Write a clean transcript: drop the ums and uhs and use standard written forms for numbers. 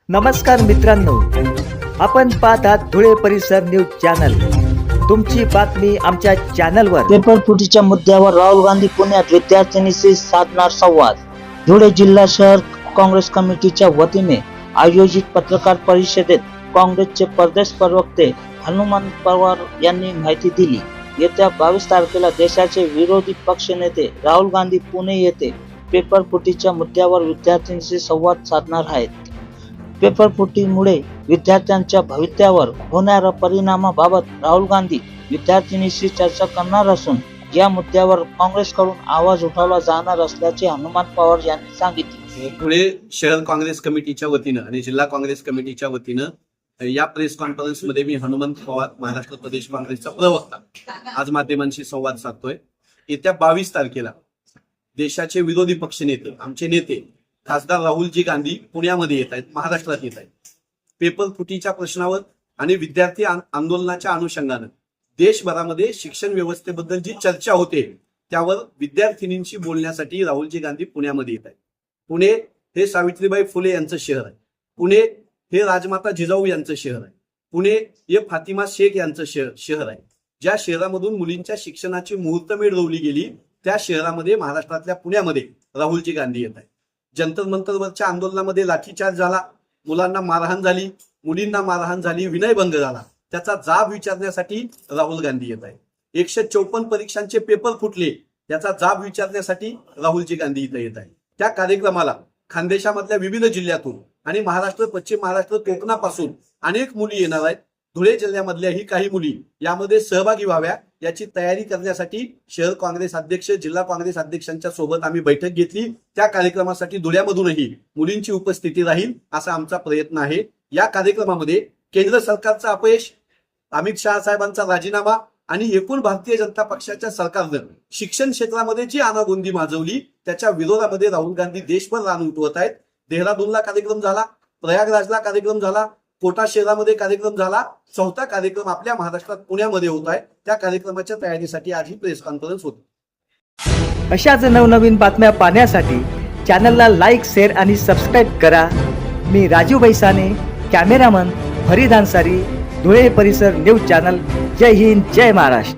नमस्कार मित्रांनो, आपण पाहत आहात धुळे परिसर न्यूज चॅनल। तुमची बातमी आमच्या चॅनलवर। पेपरफुटीच्या मुद्द्यावर राहुल गांधी पुण्यात विद्यार्थ्यांशी साधणार संवाद। धुळे जिल्हा शहर काँग्रेस कमिटीच्या वतीने आयोजित पत्रकार परिषदेत काँग्रेसचे प्रदेश प्रवक्ते हनुमंत पवार यांनी माहिती दिली। येत्या 22 तारखेला देशाचे विरोधी पक्षनेते राहुल गांधी पुणे येथे पेपरफुटीच्या मुद्द्यावर विद्यार्थ्यांशी संवाद साधणार आहेत। पेपरफुटीमुळे विद्यार्थ्यांच्या भवितव्यावर होणाऱ्या परिणामाबाबत राहुल गांधी विद्यार्थ्यांशी चर्चा करणार असून या मुद्द्यावर काँग्रेसकडून आवाज उठवला जाणार असल्याचे हनुमंत पवार यांनी सांगितले। धुळे शहर काँग्रेस कमिटीच्या वतीनं आणि जिल्हा काँग्रेस कमिटीच्या वतीनं या प्रेस कॉन्फरन्स मध्ये मी हनुमंत पवार महाराष्ट्र प्रदेश काँग्रेसचा प्रवक्ता आज माध्यमांशी संवाद साधतोय। येत्या 22 तारखेला देशाचे विरोधी पक्षनेते आमचे नेते खासदार राहुलजी गांधी पुण्यामध्ये येत आहेत, महाराष्ट्रात येत आहेत। पेपर फुटीच्या प्रश्नावर आणि विद्यार्थी आंदोलनाच्या अनुषंगानं देशभरामध्ये शिक्षण व्यवस्थेबद्दल जी चर्चा होते त्यावर विद्यार्थिनींशी बोलण्यासाठी राहुलजी गांधी पुण्यामध्ये येत आहेत। पुणे हे सावित्रीबाई फुले यांचं शहर आहे। पुणे हे राजमाता जिजाऊ यांचं शहर आहे। पुणे हे फातिमा शेख यांचं शहर आहे। ज्या शहरामधून मुलींच्या शिक्षणाची मुहूर्तमेढ रोवली गेली त्या शहरामध्ये महाराष्ट्रातल्या पुण्यामध्ये राहुलजी गांधी येत आहेत। जंतर मंतरवरच्या आंदोलनामध्ये लाठीचार्ज झाला, मुलांना मारहाण झाली, मुलींना मारहाण झाली, विनयभंग झाला, त्याचा जाब विचारण्यासाठी राहुल गांधी येत आहे। 154 परीक्षांचे पेपर फुटले याचा जाब विचारण्यासाठी राहुलजी गांधी इथं येत आहे। त्या कार्यक्रमाला खानदेशामधल्या विविध जिल्ह्यातून आणि महाराष्ट्र, पश्चिम महाराष्ट्र, कोकणापासून अनेक मुली येणार आहेत। धुळे जिल्ह्यामधल्याही काही मुली यामध्ये सहभागी व्हाव्या याची तयारी करण्यासाठी शहर काँग्रेस अध्यक्ष, जिल्हा काँग्रेस अध्यक्षांच्या सोबत आम्ही बैठक घेतली। त्या कार्यक्रमासाठी धुळ्यामधूनही मुलींची उपस्थिती राहील असा आमचा प्रयत्न आहे। या कार्यक्रमामध्ये केंद्र सरकारचं अपयश, अमित शहा साहेबांचा राजीनामा आणि एकूण भारतीय जनता पक्षाच्या सरकारनं शिक्षण क्षेत्रामध्ये जी अनागोंदी माजवली त्याच्या विरोधामध्ये राहुल गांधी देशभर रान उठवत आहेत। देहरादूनला कार्यक्रम झाला, प्रयागराजला कार्यक्रम झाला, कोटा शहरामध्ये कार्यक्रम झाला, चौथा कार्यक्रम आपल्या महाराष्ट्रात पुण्यामध्ये होत आहे। त्या कार्यक्रमाच्या तयारीसाठी आज ही प्रेस कॉन्फरन्स होती। अशाच नवनवीन बातम्या पाहण्यासाठी चॅनलला लाईक, शेअर आणि सबस्क्राईब करा। मी राजू बैसाने, कॅमेरामन फरीद अन्सारी, धुळे परिसर न्यूज चॅनल। जय हिंद, जय महाराष्ट्र।